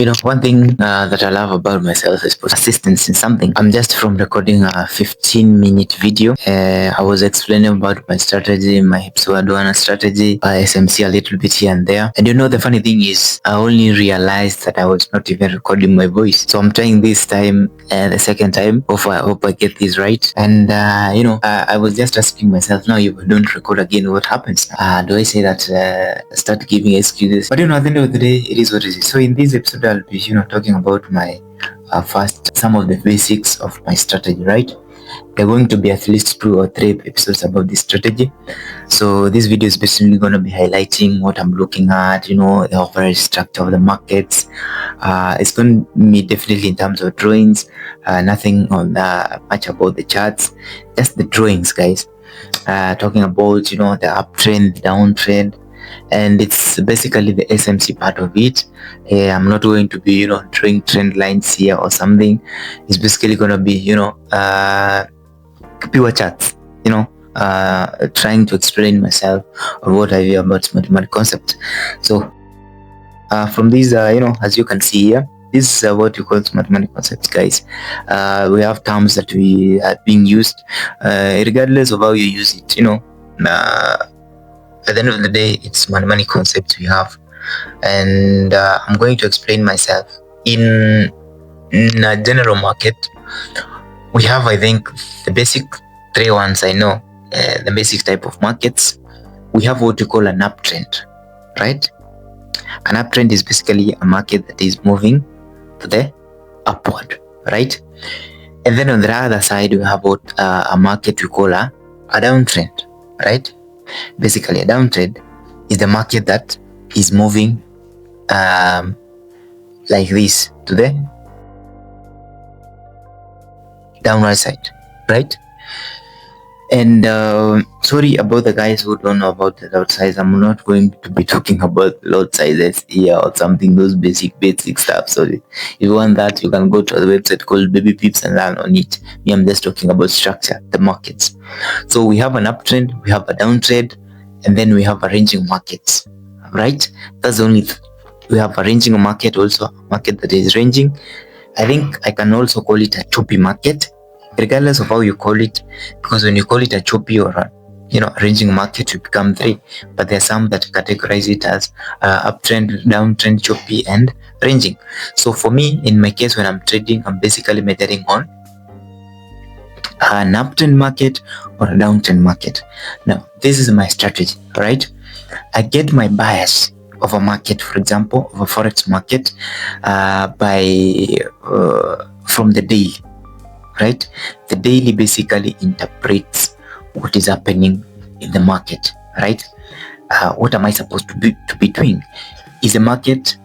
One thing that I love about myself is persistence in something. I'm just from recording a 15-minute video. I was explaining about my strategy, my Ep.1 strategy, SMC a little bit here and there. And the funny thing is, I only realized that I was not even recording my voice. So I'm trying this time, the second time. I hope I get this right. And I was just asking myself, now if I don't record again, what happens? Do I say that start giving excuses? But at the end of the day, it is what it is. So in this episode, I'll be talking about my some of the basics of my strategy, right? There are going to be at least 2 or 3 episodes about this strategy. So this video is basically going to be highlighting what I'm looking at, the overall structure of the markets. It's going to be definitely in terms of drawings, nothing on much about the charts, just the drawings, guys. Talking about the uptrend, the downtrend, and it's basically the SMC part of it. I'm not going to be drawing trend lines here or something. It's basically going to be pure charts, trying to explain myself or what I view about mathematical concept. So from these as you can see here, this is what we call mathematical concepts, guys. We have terms that we are being used regardless of how you use it. At the end of the day, it's mathematical concepts we have, and I'm going to explain myself. In a general market, we have, I think, the basic 3 ones I know, the basic type of markets. We have what we call an uptrend, right? An uptrend is basically a market that is moving to the upward, right? And then on the other side, we have what a market we call a downtrend, right? Basically, a downtrend is the market that is moving like this to the downward side, right? And sorry about the guys who don't know about the lot size. I'm not going to be talking about lot sizes here or something, those basic stuff. So if you want that, you can go to the website called Baby Pips and learn on it. Me, I'm just talking about structure, the markets. So we have an uptrend, we have a downtrend, and then we have a ranging markets, right? That's only we have a ranging market, also a market that is ranging. I think I can also call it a choppy market, regardless of how you call it, because when you call it a choppy or a ranging market, you become 3. But there are some that categorize it as uptrend, downtrend, choppy, and ranging. So for me, in my case, when I'm trading, I'm basically measuring on an uptrend market or a downtrend market. Now, this is my strategy, right? I get my bias of a market, for example, of a forex market, from the daily, right? The daily basically interprets what is happening in the market, right? What am I supposed to be doing? Is the market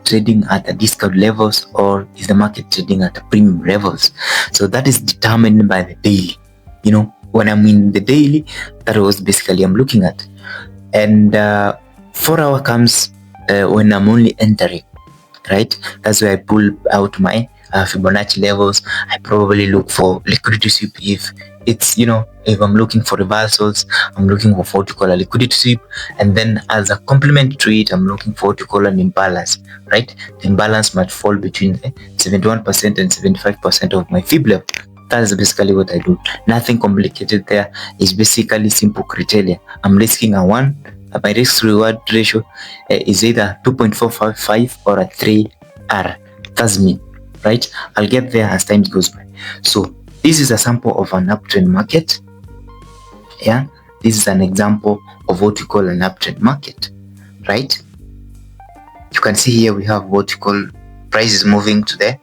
trading at the discount levels, or is the market trading at the premium levels? So that is determined by the daily. When I'm in the daily, that was basically I'm looking at. And 4 hour comes when I'm only entering, right? That's where I pull out my Fibonacci levels. I probably look for liquidity sweep if it's if I'm looking for reversals, I'm looking for what you call a liquidity sweep, and then as a complement to it, I'm looking for what you call an imbalance, right? The imbalance might fall between the 71% and 75% of my fib level. That is basically what I do. Nothing complicated there. It's basically simple criteria. I'm risking a 1. My risk reward ratio is either 2.455 or a 3R. That's me, right? I'll get there as time goes by. So this is a sample of an uptrend market. Yeah, this is an example of what we call an uptrend market, right? You can see here we have what we call prices moving to the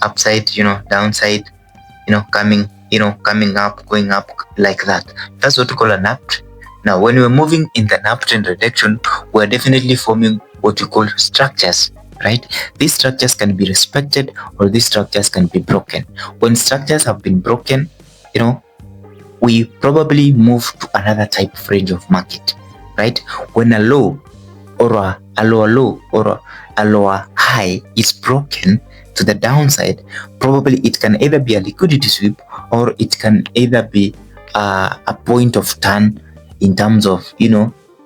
upside, downside, coming up, going up like that. That's what we call an uptrend. Now, when we're moving in the uptrend direction, we're definitely forming what we call structures, right? These structures can be respected or these structures can be broken. When structures have been broken, we probably move to another type of range of market, right? When a low or a lower low or a lower high is broken to the downside, probably it can either be a liquidity sweep or it can either be a point of turn in terms of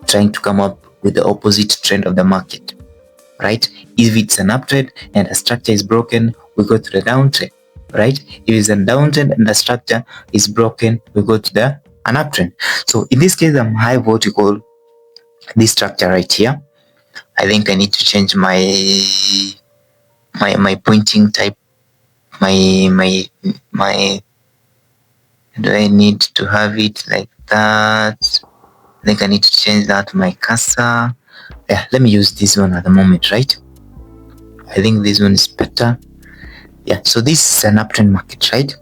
trying to come up with the opposite trend of the market, right? If it's an uptrend and the structure is broken, we go to the downtrend, right? If it's a downtrend and the structure is broken, we go to an uptrend. So in this case, I'm high vertical, this structure right here. I think I need to change my pointing type. My do I need to have it like that? I think I need to change that to my cursor. Yeah, let me use this one at the moment, right? I think this one is better. Yeah, so this is an uptrend market, right?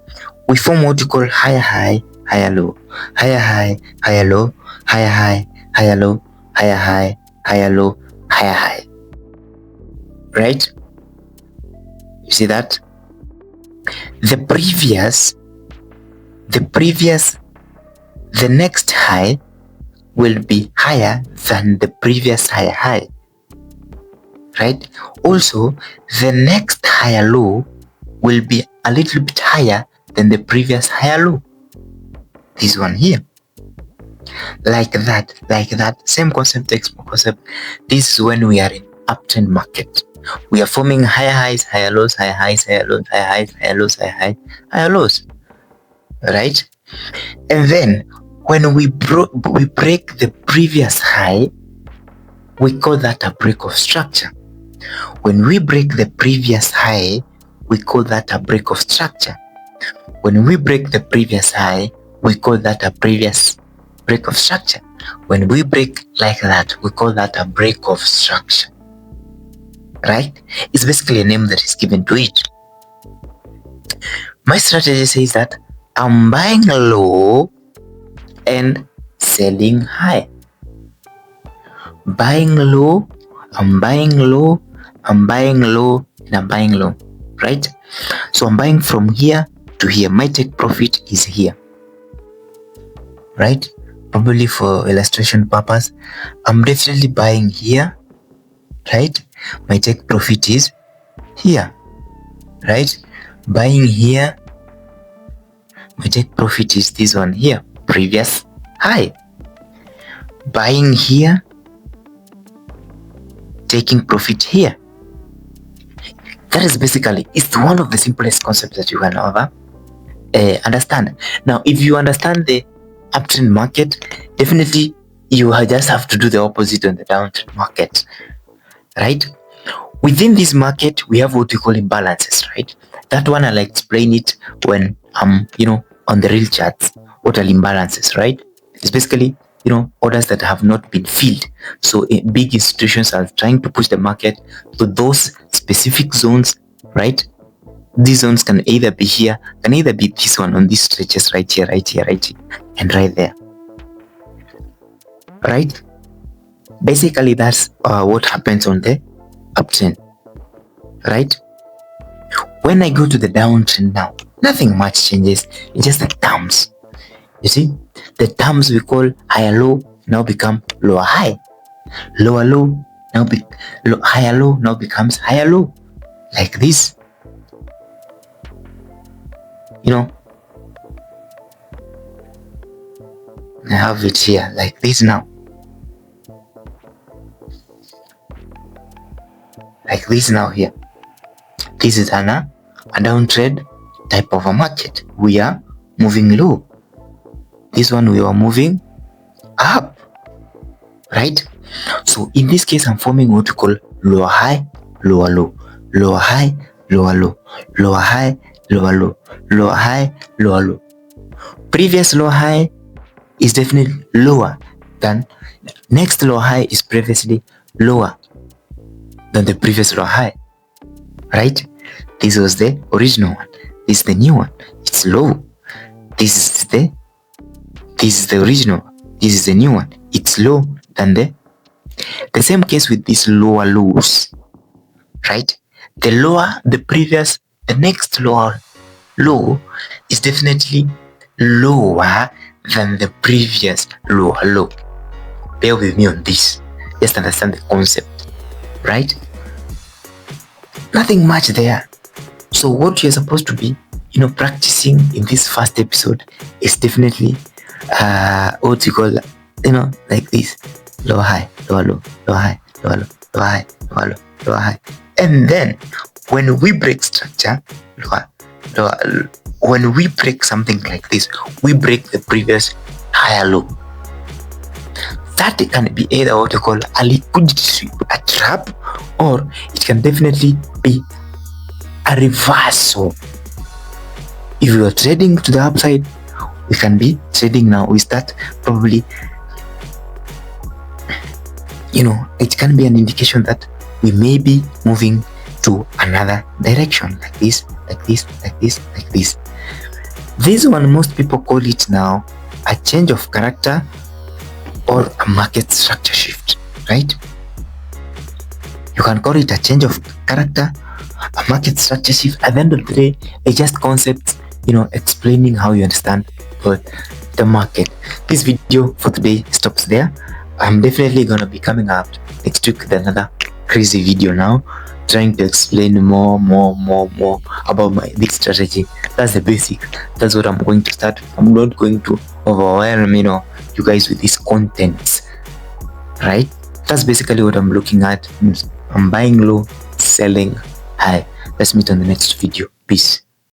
We form what you call higher high, higher low, higher high, higher low, higher high, higher low, higher high, higher low, higher high. Right? You see that? The next high will be higher than the previous higher high. Right? Also, the next higher low will be a little bit higher than the previous higher low. This one here. Like that. Same concept, textbook concept. This is when we are in uptrend market. We are forming higher highs, higher lows, higher highs, higher lows, higher highs, higher lows, higher lows. Right? And then when we break the previous high, we call that a break of structure. When we break the previous high, we call that a break of structure. When we break the previous high, we call that a previous break of structure. When we break like that, we call that a break of structure. Right? It's basically a name that is given to it. My strategy says that I'm buying low and selling high. Buying low, I'm buying low, I'm buying low, and I'm buying low. Right? So I'm buying from here to here. My take profit is here. Right? Probably for illustration purpose, I'm definitely buying here. Right? My take profit is here. Right? Buying here, my take profit is this one here, previous high. Buying here, taking profit here. That is basically, it's one of the simplest concepts that you can ever understand. Now, if you understand the uptrend market, definitely you just have to do the opposite on the downtrend market, right? Within this market, we have what we call imbalances, right? That one I'll explain it when I'm, on the real charts. What are imbalances, right? It's basically, orders that have not been filled. So big institutions are trying to push the market to those specific zones, right? These zones can either be here, can either be this one on these stretches right here, and right there, right? Basically, that's what happens on the uptrend, right? When I go to the downtrend now, nothing much changes. It's just the terms. You see, the terms we call higher low now become lower high. Lower low now higher low now becomes higher low, like this. I have it here like this now. Like this now here. This is a downtrend type of a market. We are moving low. This one we are moving up, right? So in this case, I'm forming what we call lower high, lower low, lower high, lower low, lower high, lower low, lower high, lower low. Previous low high is definitely lower than next low high is previously lower than the previous low high, right? This was the original one. This is the new one. It's low. This is the original. This is the new one. It's low than the same case with these lower lows, right? The next lower low is definitely lower than the previous lower low. Bear with me on this. Just understand the concept, right? Nothing much there. So what you're supposed to be, practicing in this first episode is definitely what you call, like this: lower high, lower low, lower high, lower low, lower high, lower low, lower high. And then when we break structure, lower, when we break something like this, we break the previous higher low. That can be either what you call a liquidity sweep, a trap, or it can definitely be a reversal. If you are trading to the upside, we can be trading now. We start probably, it can be an indication that we may be moving to another direction, like this, like this, like this, like this. This one, most people call it now a change of character or a market structure shift, right? You can call it a change of character, a market structure shift. At the end of the day, it's just concepts, explaining how you understand the market. This video for today stops there. I'm definitely gonna be coming up next week with another crazy video now, trying to explain more about this strategy. That's the basic. That's what I'm going to start. I'm not going to overwhelm you guys with these contents, right? That's basically what I'm looking at. I'm buying low, selling high. Let's meet on the next video. Peace.